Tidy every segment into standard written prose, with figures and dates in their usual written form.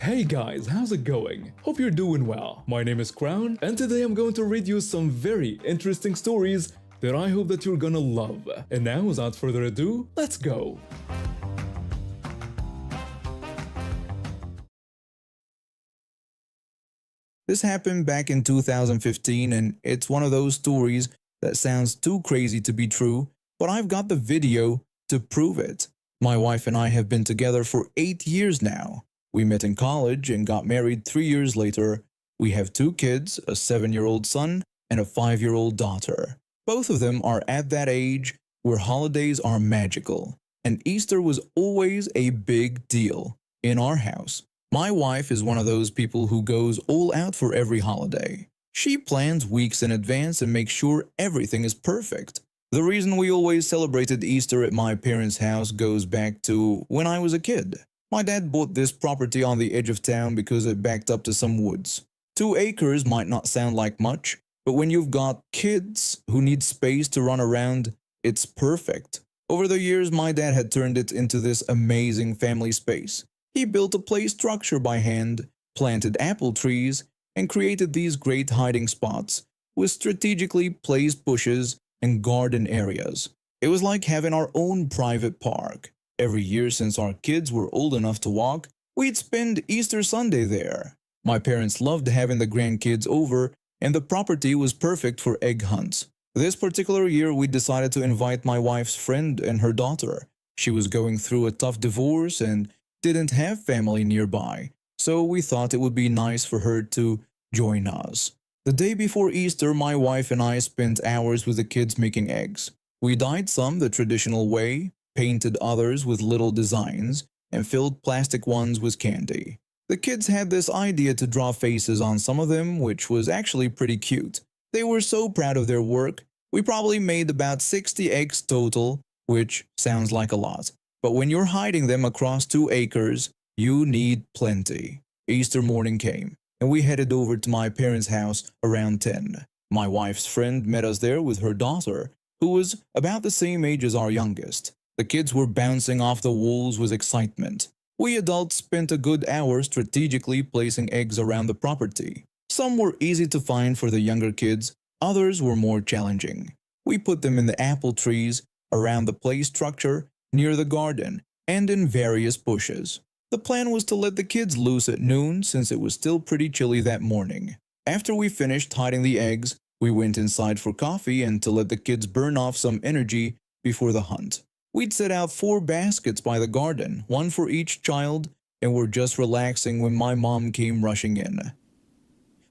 Hey guys, how's it going? Hope you're doing well. My name is Crown, and today I'm going to read you some very interesting stories that I hope that you're gonna love. And now, without further ado, let's go! This happened back in 2015, and it's one of those stories that sounds too crazy to be true, but I've got the video to prove it. My wife and I have been together for 8 years now. We met in college and got married 3 years later. We have 2 kids, a 7-year-old son and a 5-year-old daughter. Both of them are at that age where holidays are magical, and Easter was always a big deal in our house. My wife is one of those people who goes all out for every holiday. She plans weeks in advance and makes sure everything is perfect. The reason we always celebrated Easter at my parents' house goes back to when I was a kid. My dad bought this property on the edge of town because it backed up to some woods. 2 acres might not sound like much, but when you've got kids who need space to run around, it's perfect. Over the years, my dad had turned it into this amazing family space. He built a play structure by hand, planted apple trees, and created these great hiding spots with strategically placed bushes and garden areas. It was like having our own private park. Every year since our kids were old enough to walk, we'd spend Easter Sunday there. My parents loved having the grandkids over, and the property was perfect for egg hunts. This particular year, we decided to invite my wife's friend and her daughter. She was going through a tough divorce and didn't have family nearby, so we thought it would be nice for her to join us. The day before Easter, my wife and I spent hours with the kids making eggs. We dyed some the traditional way, painted others with little designs, and filled plastic ones with candy. The kids had this idea to draw faces on some of them, which was actually pretty cute. They were so proud of their work. We probably made about 60 eggs total, which sounds like a lot. But when you're hiding them across 2 acres, you need plenty. Easter morning came, and we headed over to my parents' house around 10. My wife's friend met us there with her daughter, who was about the same age as our youngest. The kids were bouncing off the walls with excitement. We adults spent a good hour strategically placing eggs around the property. Some were easy to find for the younger kids, others were more challenging. We put them in the apple trees, around the play structure, near the garden, and in various bushes. The plan was to let the kids loose at noon since it was still pretty chilly that morning. After we finished hiding the eggs, we went inside for coffee and to let the kids burn off some energy before the hunt. We'd set out 4 baskets by the garden, 1 for each child, and were just relaxing when my mom came rushing in.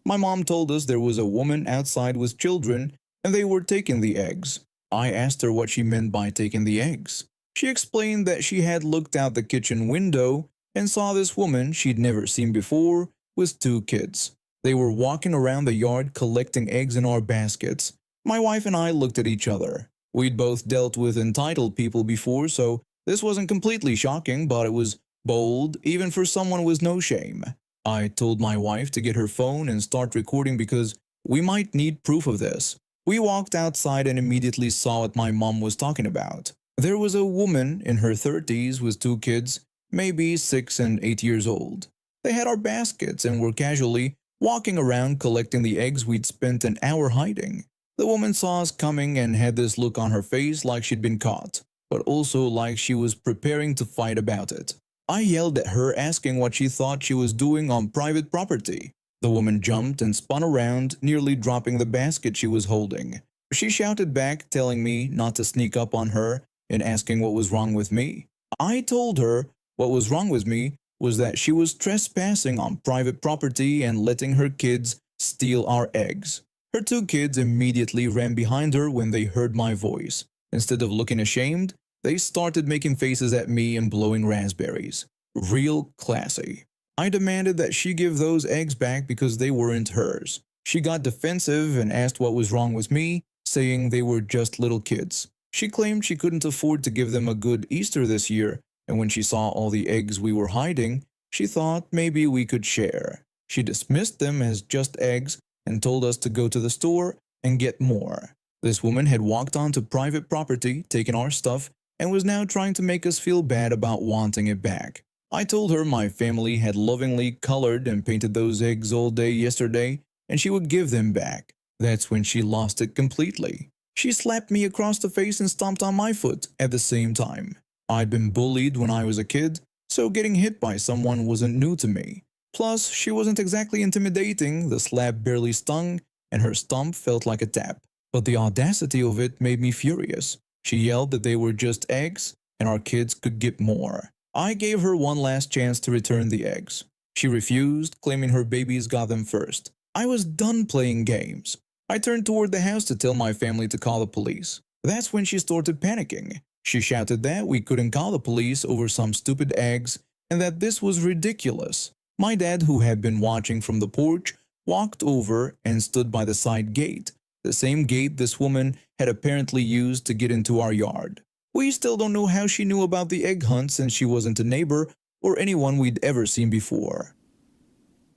My mom told us there was a woman outside with children and they were taking the eggs. I asked her what she meant by taking the eggs. She explained that she had looked out the kitchen window and saw this woman she'd never seen before with 2 kids. They were walking around the yard collecting eggs in our baskets. My wife and I looked at each other. We'd both dealt with entitled people before, so this wasn't completely shocking, but it was bold, even for someone with no shame. I told my wife to get her phone and start recording because we might need proof of this. We walked outside and immediately saw what my mom was talking about. There was a woman in her 30s with 2 kids, maybe 6 and 8 years old. They had our baskets and were casually walking around collecting the eggs we'd spent an hour hiding. The woman saw us coming and had this look on her face like she'd been caught, but also like she was preparing to fight about it. I yelled at her asking what she thought she was doing on private property. The woman jumped and spun around, nearly dropping the basket she was holding. She shouted back, telling me not to sneak up on her and asking what was wrong with me. I told her what was wrong with me was that she was trespassing on private property and letting her kids steal our eggs. Her 2 kids immediately ran behind her when they heard my voice. Instead of looking ashamed, they started making faces at me and blowing raspberries. Real classy. I demanded that she give those eggs back because they weren't hers. She got defensive and asked what was wrong with me, saying they were just little kids. She claimed she couldn't afford to give them a good Easter this year, and when she saw all the eggs we were hiding, she thought maybe we could share. She dismissed them as just eggs and told us to go to the store and get more. This woman had walked onto private property, taken our stuff, and was now trying to make us feel bad about wanting it back. I told her my family had lovingly colored and painted those eggs all day yesterday and she would give them back. That's when she lost it completely. She slapped me across the face and stomped on my foot at the same time. I'd been bullied when I was a kid, so getting hit by someone wasn't new to me. Plus, she wasn't exactly intimidating, the slap barely stung, and her stomp felt like a tap. But the audacity of it made me furious. She yelled that they were just eggs, and our kids could get more. I gave her one last chance to return the eggs. She refused, claiming her babies got them first. I was done playing games. I turned toward the house to tell my family to call the police. That's when she started panicking. She shouted that we couldn't call the police over some stupid eggs and that this was ridiculous. My dad, who had been watching from the porch, walked over and stood by the side gate, the same gate this woman had apparently used to get into our yard. We still don't know how she knew about the egg hunt since she wasn't a neighbor or anyone we'd ever seen before.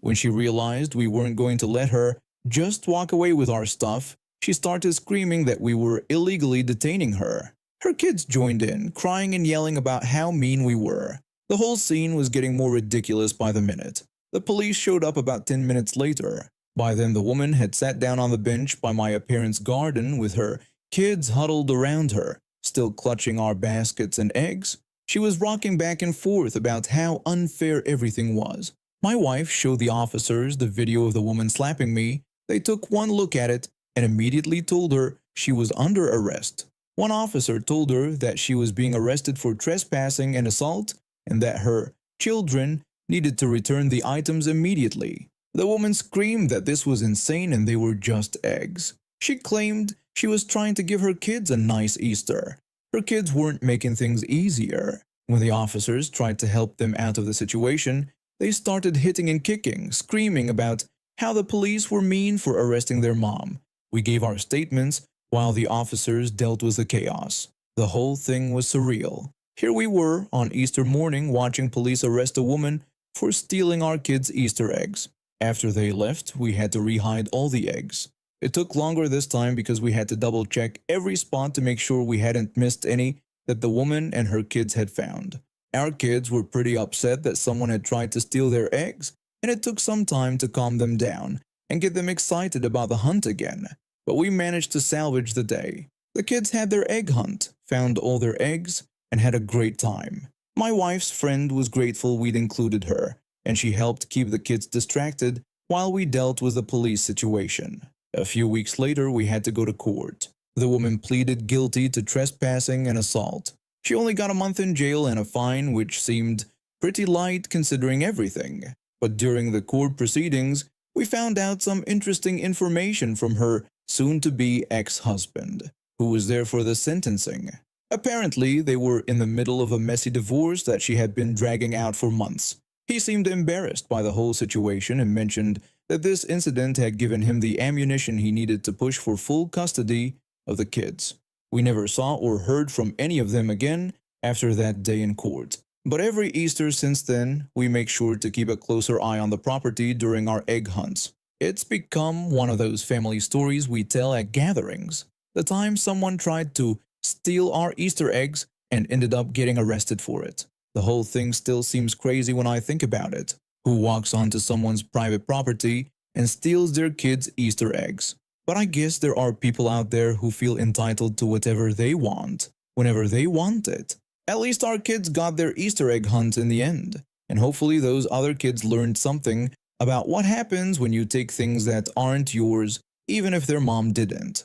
When she realized we weren't going to let her just walk away with our stuff, she started screaming that we were illegally detaining her. Her kids joined in, crying and yelling about how mean we were. The whole scene was getting more ridiculous by the minute. The police showed up about 10 minutes later. By then the woman had sat down on the bench by my parents' garden with her kids huddled around her, still clutching our baskets and eggs. She was rocking back and forth about how unfair everything was. My wife showed the officers the video of the woman slapping me. They took one look at it and immediately told her she was under arrest. One officer told her that she was being arrested for trespassing and assault and that her children needed to return the items immediately. The woman screamed that this was insane and they were just eggs. She claimed she was trying to give her kids a nice Easter. Her kids weren't making things easier. When the officers tried to help them out of the situation, they started hitting and kicking, screaming about how the police were mean for arresting their mom. We gave our statements while the officers dealt with the chaos. The whole thing was surreal. Here we were on Easter morning watching police arrest a woman for stealing our kids' Easter eggs. After they left, we had to rehide all the eggs. It took longer this time because we had to double check every spot to make sure we hadn't missed any that the woman and her kids had found. Our kids were pretty upset that someone had tried to steal their eggs, and it took some time to calm them down and get them excited about the hunt again. But we managed to salvage the day. The kids had their egg hunt, found all their eggs, and had a great time. My wife's friend was grateful we'd included her, and she helped keep the kids distracted while we dealt with the police situation. A few weeks later, we had to go to court. The woman pleaded guilty to trespassing and assault. She only got a month in jail and a fine, which seemed pretty light considering everything. But during the court proceedings, we found out some interesting information from her soon-to-be ex-husband, who was there for the sentencing. Apparently, they were in the middle of a messy divorce that she had been dragging out for months. He seemed embarrassed by the whole situation and mentioned that this incident had given him the ammunition he needed to push for full custody of the kids. We never saw or heard from any of them again after that day in court. But every Easter since then, we make sure to keep a closer eye on the property during our egg hunts. It's become one of those family stories we tell at gatherings. The time someone tried to steal our Easter eggs and ended up getting arrested for it. The whole thing still seems crazy when I think about it. Who walks onto someone's private property and steals their kids' Easter eggs? But I guess there are people out there who feel entitled to whatever they want, whenever they want it. At least our kids got their Easter egg hunt in the end. And hopefully those other kids learned something about what happens when you take things that aren't yours, even if their mom didn't.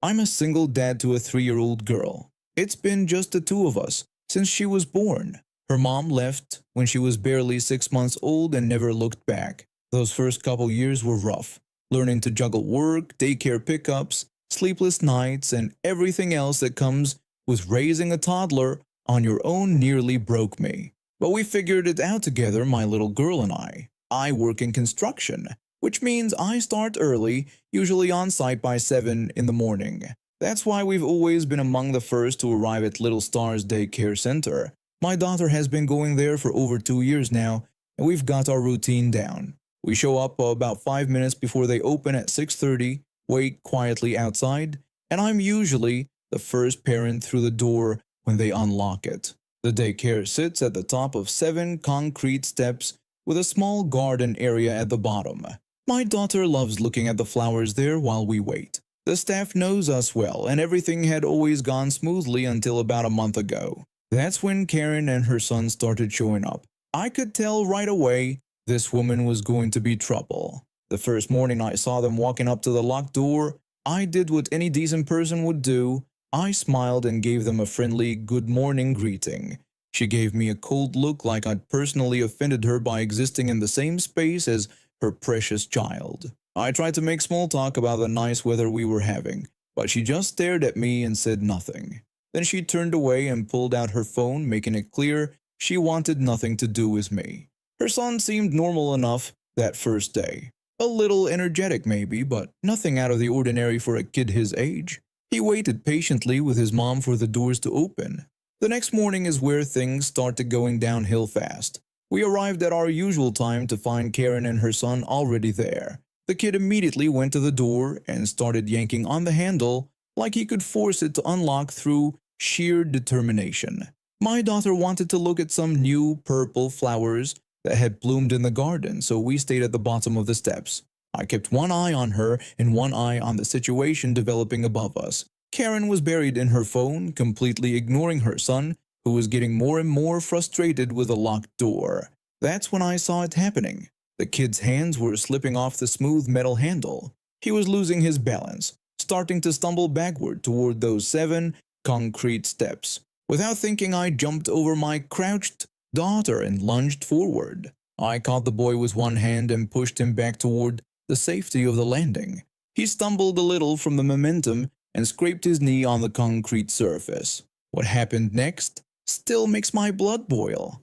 I'm a single dad to a 3-year-old girl. It's been just the two of us since she was born. Her mom left when she was barely 6 months old and never looked back. Those first couple years were rough. Learning to juggle work, daycare pickups, sleepless nights, and everything else that comes with raising a toddler on your own nearly broke me. But we figured it out together, my little girl and I. I work in construction, which means I start early, usually on site by 7 in the morning. That's why we've always been among the first to arrive at Little Stars Daycare Center. My daughter has been going there for over 2 years now, and we've got our routine down. We show up about 5 minutes before they open at 6:30, wait quietly outside, and I'm usually the first parent through the door when they unlock it. The daycare sits at the top of 7 concrete steps with a small garden area at the bottom. My daughter loves looking at the flowers there while we wait. The staff knows us well, and everything had always gone smoothly until about a month ago. That's when Karen and her son started showing up. I could tell right away this woman was going to be trouble. The first morning I saw them walking up to the locked door, I did what any decent person would do. I smiled and gave them a friendly good morning greeting. She gave me a cold look like I'd personally offended her by existing in the same space as her precious child. I tried to make small talk about the nice weather we were having, but she just stared at me and said nothing. Then she turned away and pulled out her phone, making it clear she wanted nothing to do with me. Her son seemed normal enough that first day. A little energetic maybe, but nothing out of the ordinary for a kid his age. He waited patiently with his mom for the doors to open. The next morning is where things started going downhill fast. We arrived at our usual time to find Karen and her son already there. The kid immediately went to the door and started yanking on the handle like he could force it to unlock through sheer determination. My daughter wanted to look at some new purple flowers that had bloomed in the garden, so we stayed at the bottom of the steps. I kept one eye on her and one eye on the situation developing above us. Karen was buried in her phone, completely ignoring her son, who was getting more and more frustrated with the locked door. That's when I saw it happening. The kid's hands were slipping off the smooth metal handle. He was losing his balance, starting to stumble backward toward those 7 concrete steps. Without thinking, I jumped over my crouched daughter and lunged forward. I caught the boy with one hand and pushed him back toward the safety of the landing. He stumbled a little from the momentum and scraped his knee on the concrete surface. What happened next still makes my blood boil.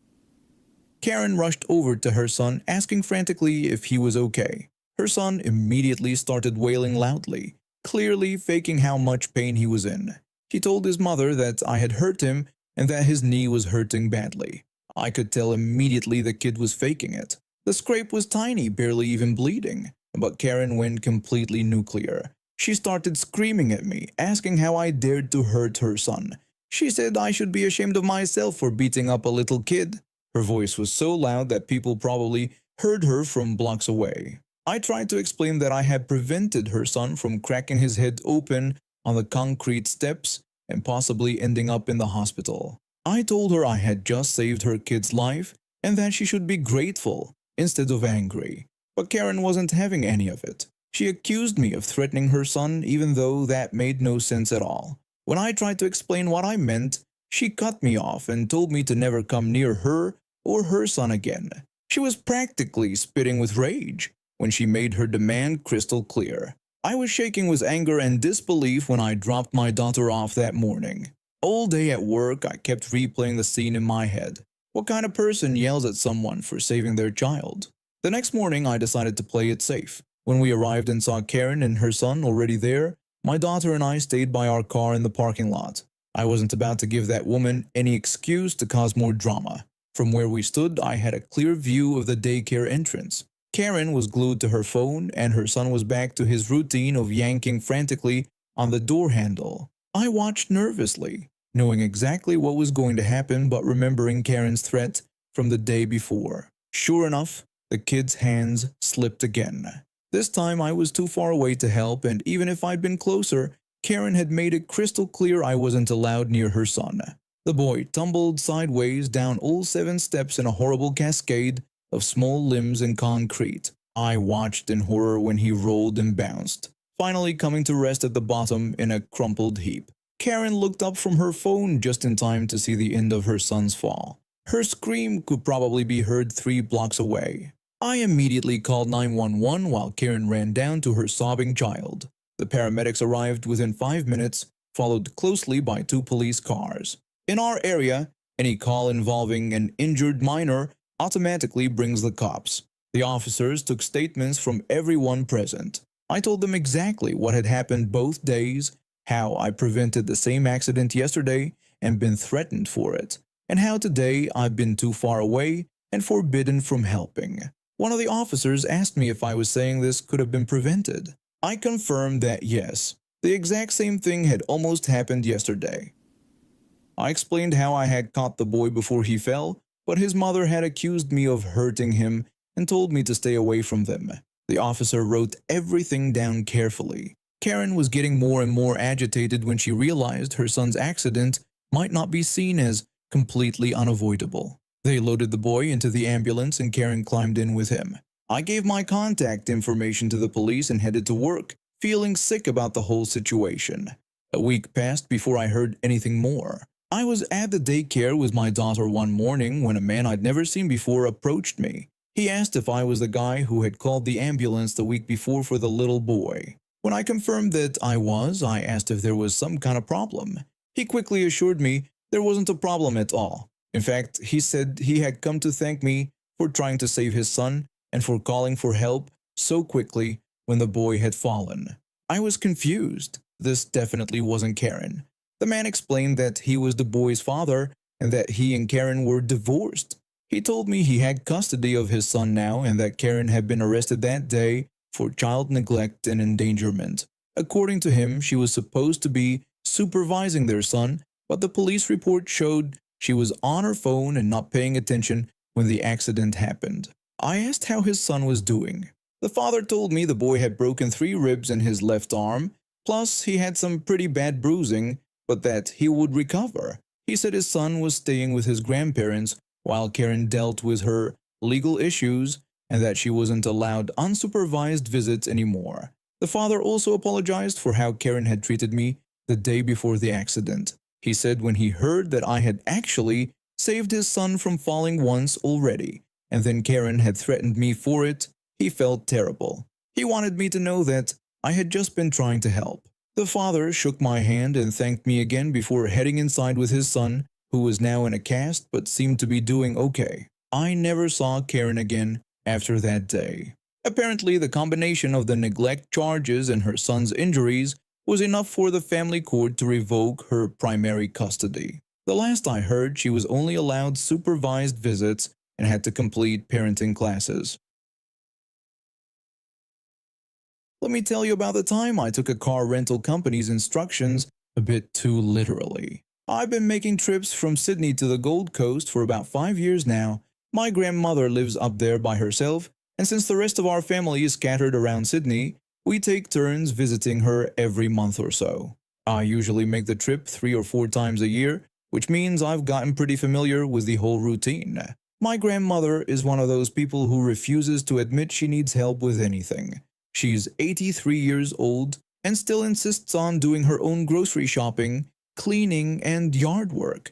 Karen rushed over to her son, asking frantically if he was okay. Her son immediately started wailing loudly, clearly faking how much pain he was in. He told his mother that I had hurt him and that his knee was hurting badly. I could tell immediately the kid was faking it. The scrape was tiny, barely even bleeding, but Karen went completely nuclear. She started screaming at me, asking how I dared to hurt her son. She said I should be ashamed of myself for beating up a little kid. Her voice was so loud that people probably heard her from blocks away. I tried to explain that I had prevented her son from cracking his head open on the concrete steps and possibly ending up in the hospital. I told her I had just saved her kid's life and that she should be grateful instead of angry. But Karen wasn't having any of it. She accused me of threatening her son, even though that made no sense at all. When I tried to explain what I meant, she cut me off and told me to never come near her or her son again. She was practically spitting with rage when she made her demand crystal clear. I was shaking with anger and disbelief when I dropped my daughter off that morning. All day at work, I kept replaying the scene in my head. What kind of person yells at someone for saving their child? The next morning, I decided to play it safe. When we arrived and saw Karen and her son already there, my daughter and I stayed by our car in the parking lot. I wasn't about to give that woman any excuse to cause more drama. From where we stood, I had a clear view of the daycare entrance. Karen was glued to her phone, and her son was back to his routine of yanking frantically on the door handle. I watched nervously, knowing exactly what was going to happen but remembering Karen's threat from the day before. Sure enough, the kid's hands slipped again. This time I was too far away to help, and even if I'd been closer, Karen had made it crystal clear I wasn't allowed near her son. The boy tumbled sideways down all 7 steps in a horrible cascade of small limbs and concrete. I watched in horror when he rolled and bounced, finally coming to rest at the bottom in a crumpled heap. Karen looked up from her phone just in time to see the end of her son's fall. Her scream could probably be heard 3 blocks away. I immediately called 911 while Karen ran down to her sobbing child. The paramedics arrived within 5 minutes, followed closely by 2 police cars. In our area, any call involving an injured minor automatically brings the cops. The officers took statements from everyone present. I told them exactly what had happened both days, how I prevented the same accident yesterday and been threatened for it, and how today I've been too far away and forbidden from helping. One of the officers asked me if I was saying this could have been prevented. I confirmed that yes, the exact same thing had almost happened yesterday. I explained how I had caught the boy before he fell, but his mother had accused me of hurting him and told me to stay away from them. The officer wrote everything down carefully. Karen was getting more and more agitated when she realized her son's accident might not be seen as completely unavoidable. They loaded the boy into the ambulance and Karen climbed in with him. I gave my contact information to the police and headed to work, feeling sick about the whole situation. A week passed before I heard anything more. I was at the daycare with my daughter one morning when a man I'd never seen before approached me. He asked if I was the guy who had called the ambulance the week before for the little boy. When I confirmed that I was, I asked if there was some kind of problem. He quickly assured me there wasn't a problem at all. In fact, he said he had come to thank me for trying to save his son and for calling for help so quickly when the boy had fallen. I was confused. This definitely wasn't Karen. The man explained that he was the boy's father and that he and Karen were divorced. He told me he had custody of his son now and that Karen had been arrested that day for child neglect and endangerment. According to him, she was supposed to be supervising their son, but the police report showed she was on her phone and not paying attention when the accident happened. I asked how his son was doing. The father told me the boy had broken 3 ribs in his left arm, plus he had some pretty bad bruising, but that he would recover. He said his son was staying with his grandparents while Karen dealt with her legal issues and that she wasn't allowed unsupervised visits anymore. The father also apologized for how Karen had treated me the day before the accident. He said when he heard that I had actually saved his son from falling once already, and then Karen had threatened me for it, he felt terrible. He wanted me to know that I had just been trying to help. The father shook my hand and thanked me again before heading inside with his son, who was now in a cast but seemed to be doing okay. I never saw Karen again after that day. Apparently, the combination of the neglect charges and her son's injuries was enough for the family court to revoke her primary custody. The last I heard, she was only allowed supervised visits and had to complete parenting classes. Let me tell you about the time I took a car rental company's instructions a bit too literally. I've been making trips from Sydney to the Gold Coast for about 5 years now. My grandmother lives up there by herself, and since the rest of our family is scattered around Sydney, we take turns visiting her every month or so. I usually make the trip 3 or 4 times a year, which means I've gotten pretty familiar with the whole routine. My grandmother is one of those people who refuses to admit she needs help with anything. She's 83 years old and still insists on doing her own grocery shopping, cleaning, and yard work.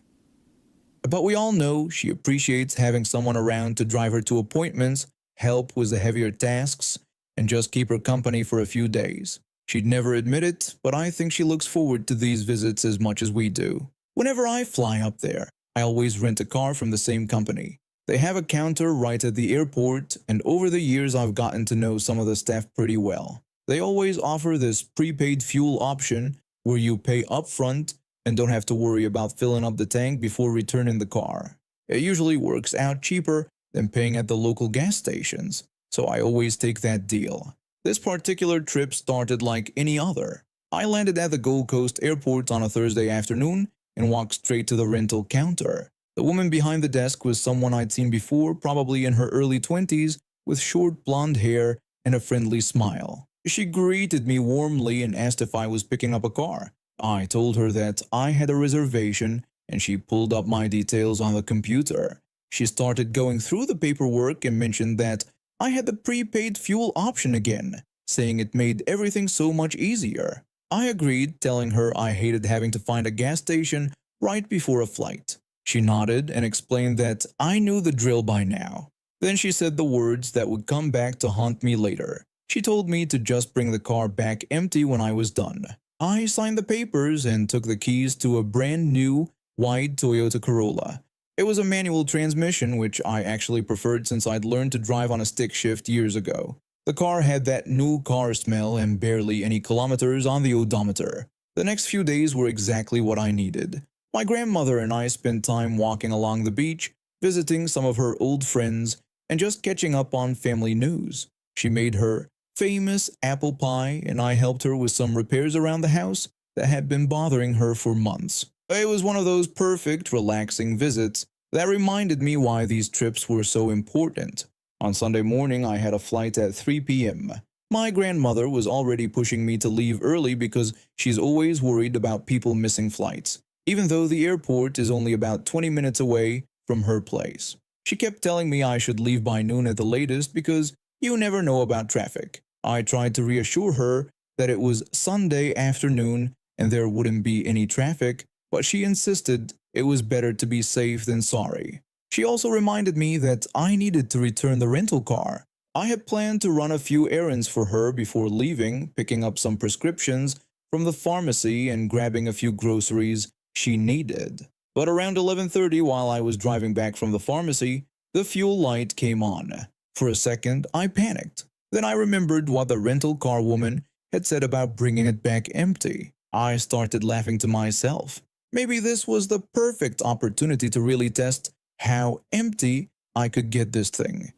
But we all know she appreciates having someone around to drive her to appointments, help with the heavier tasks, and just keep her company for a few days. She'd never admit it, but I think she looks forward to these visits as much as we do. Whenever I fly up there, I always rent a car from the same company. They have a counter right at the airport, and over the years I've gotten to know some of the staff pretty well. They always offer this prepaid fuel option where you pay upfront and don't have to worry about filling up the tank before returning the car. It usually works out cheaper than paying at the local gas stations, so I always take that deal. This particular trip started like any other. I landed at the Gold Coast Airport on a Thursday afternoon and walked straight to the rental counter. The woman behind the desk was someone I'd seen before, probably in her early 20s, with short blonde hair and a friendly smile. She greeted me warmly and asked if I was picking up a car. I told her that I had a reservation, and she pulled up my details on the computer. She started going through the paperwork and mentioned that I had the prepaid fuel option again, saying it made everything so much easier. I agreed, telling her I hated having to find a gas station right before a flight. She nodded and explained that I knew the drill by now. Then she said the words that would come back to haunt me later. She told me to just bring the car back empty when I was done. I signed the papers and took the keys to a brand new white Toyota Corolla. It was a manual transmission, which I actually preferred since I'd learned to drive on a stick shift years ago. The car had that new car smell and barely any kilometers on the odometer. The next few days were exactly what I needed. My grandmother and I spent time walking along the beach, visiting some of her old friends, and just catching up on family news. She made her famous apple pie, and I helped her with some repairs around the house that had been bothering her for months. It was one of those perfect, relaxing visits that reminded me why these trips were so important. On Sunday morning, I had a flight at 3 p.m. My grandmother was already pushing me to leave early because she's always worried about people missing flights, even though the airport is only about 20 minutes away from her place. She kept telling me I should leave by noon at the latest because you never know about traffic. I tried to reassure her that it was Sunday afternoon and there wouldn't be any traffic, but she insisted it was better to be safe than sorry. She also reminded me that I needed to return the rental car. I had planned to run a few errands for her before leaving, picking up some prescriptions from the pharmacy and grabbing a few groceries she needed. But around 11:30, while I was driving back from the pharmacy, the fuel light came on. For a second, I panicked. Then I remembered what the rental car woman had said about bringing it back empty. I started laughing to myself. Maybe this was the perfect opportunity to really test how empty I could get this thing.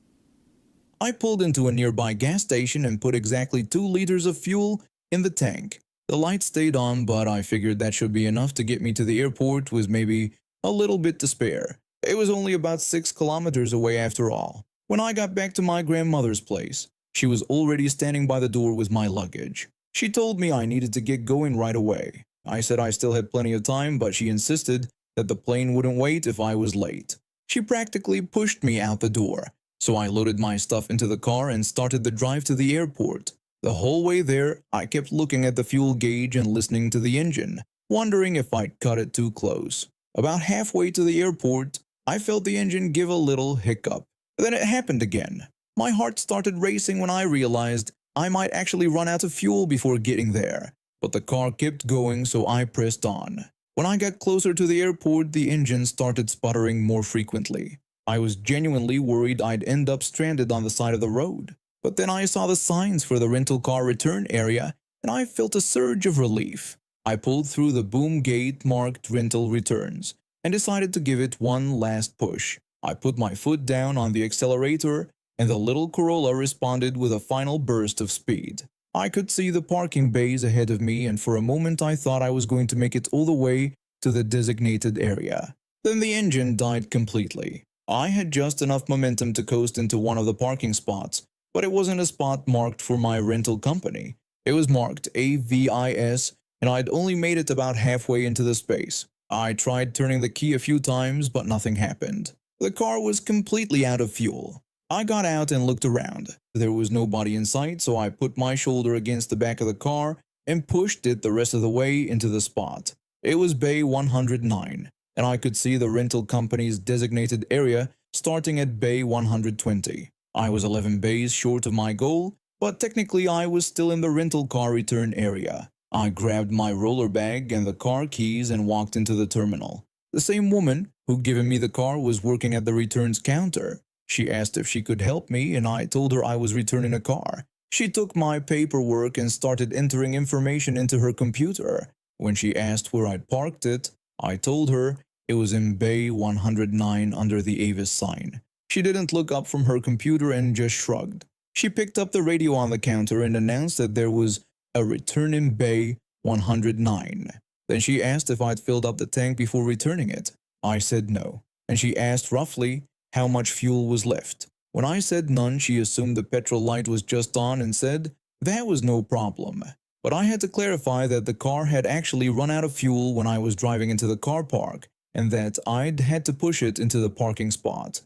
I pulled into a nearby gas station and put exactly 2 liters of fuel in the tank. The light stayed on, but I figured that should be enough to get me to the airport with maybe a little bit to spare. It was only about 6 kilometers away after all. When I got back to my grandmother's place, she was already standing by the door with my luggage. She told me I needed to get going right away. I said I still had plenty of time, but she insisted that the plane wouldn't wait if I was late. She practically pushed me out the door, so I loaded my stuff into the car and started the drive to the airport. The whole way there, I kept looking at the fuel gauge and listening to the engine, wondering if I'd cut it too close. About halfway to the airport, I felt the engine give a little hiccup. Then it happened again. My heart started racing when I realized I might actually run out of fuel before getting there. But the car kept going, so I pressed on. When I got closer to the airport, the engine started sputtering more frequently. I was genuinely worried I'd end up stranded on the side of the road. But then I saw the signs for the rental car return area, and I felt a surge of relief. I pulled through the boom gate marked rental returns and decided to give it one last push. I put my foot down on the accelerator, and the little Corolla responded with a final burst of speed. I could see the parking bays ahead of me, and for a moment I thought I was going to make it all the way to the designated area. Then the engine died completely. I had just enough momentum to coast into one of the parking spots, but it wasn't a spot marked for my rental company. It was marked AVIS, and I'd only made it about halfway into the space. I tried turning the key a few times, but nothing happened. The car was completely out of fuel. I got out and looked around. There was nobody in sight, so I put my shoulder against the back of the car and pushed it the rest of the way into the spot. It was Bay 109, and I could see the rental company's designated area starting at Bay 120. I was 11 bays short of my goal, but technically I was still in the rental car return area. I grabbed my roller bag and the car keys and walked into the terminal. The same woman who'd given me the car was working at the returns counter. She asked if she could help me, and I told her I was returning a car. She took my paperwork and started entering information into her computer. When she asked where I'd parked it, I told her it was in Bay 109 under the Avis sign. She didn't look up from her computer and just shrugged. She picked up the radio on the counter and announced that there was a return in Bay 109. Then she asked if I'd filled up the tank before returning it. I said no, and she asked roughly how much fuel was left. When I said none, she assumed the petrol light was just on and said that was no problem. But I had to clarify that the car had actually run out of fuel when I was driving into the car park, and that I'd had to push it into the parking spot.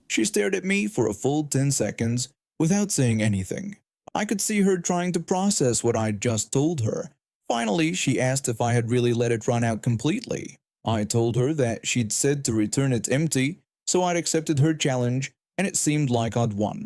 She stared at me for a full 10 seconds without saying anything. I could see her trying to process what I'd just told her. Finally, she asked if I had really let it run out completely. I told her that she'd said to return it empty, so I'd accepted her challenge, and it seemed like I'd won.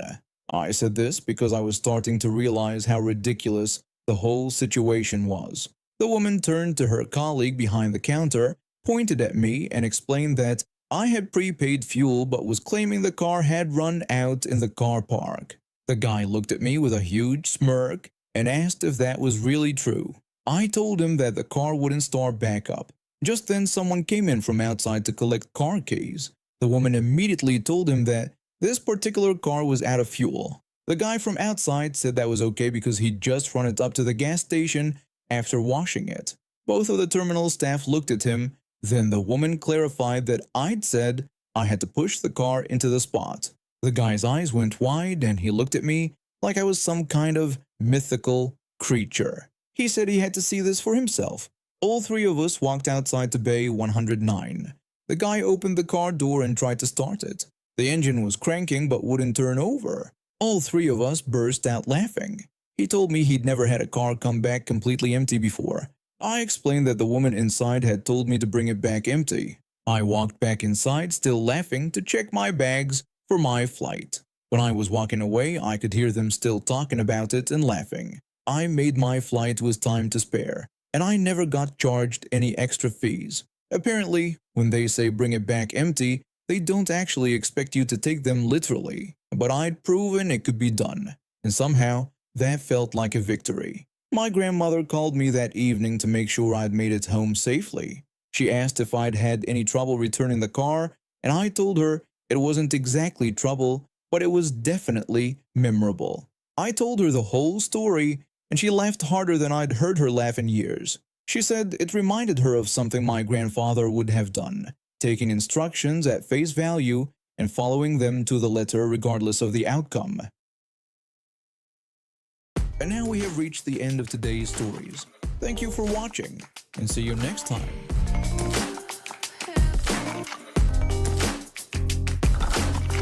I said this because I was starting to realize how ridiculous the whole situation was. The woman turned to her colleague behind the counter, pointed at me, and explained that I had prepaid fuel but was claiming the car had run out in the car park. The guy looked at me with a huge smirk and asked if that was really true. I told him that the car wouldn't start back up. Just then someone came in from outside to collect car keys. The woman immediately told him that this particular car was out of fuel. The guy from outside said that was okay because he'd just run it up to the gas station after washing it. Both of the terminal staff looked at him, then the woman clarified that I'd said I had to push the car into the spot. The guy's eyes went wide and he looked at me like I was some kind of mythical creature. He said he had to see this for himself. All three of us walked outside to Bay 109. The guy opened the car door and tried to start it. The engine was cranking but wouldn't turn over. All three of us burst out laughing. He told me he'd never had a car come back completely empty before. I explained that the woman inside had told me to bring it back empty. I walked back inside, still laughing, to check my bags for my flight. When I was walking away, I could hear them still talking about it and laughing. I made my flight with time to spare, and I never got charged any extra fees. Apparently, when they say bring it back empty, they don't actually expect you to take them literally. But I'd proven it could be done, and somehow that felt like a victory. My grandmother called me that evening to make sure I'd made it home safely. She asked if I'd had any trouble returning the car, and I told her it wasn't exactly trouble, but it was definitely memorable. I told her the whole story, and she laughed harder than I'd heard her laugh in years. She said it reminded her of something my grandfather would have done, taking instructions at face value and following them to the letter regardless of the outcome. And now we have reached the end of today's stories. Thank you for watching, and see you next time.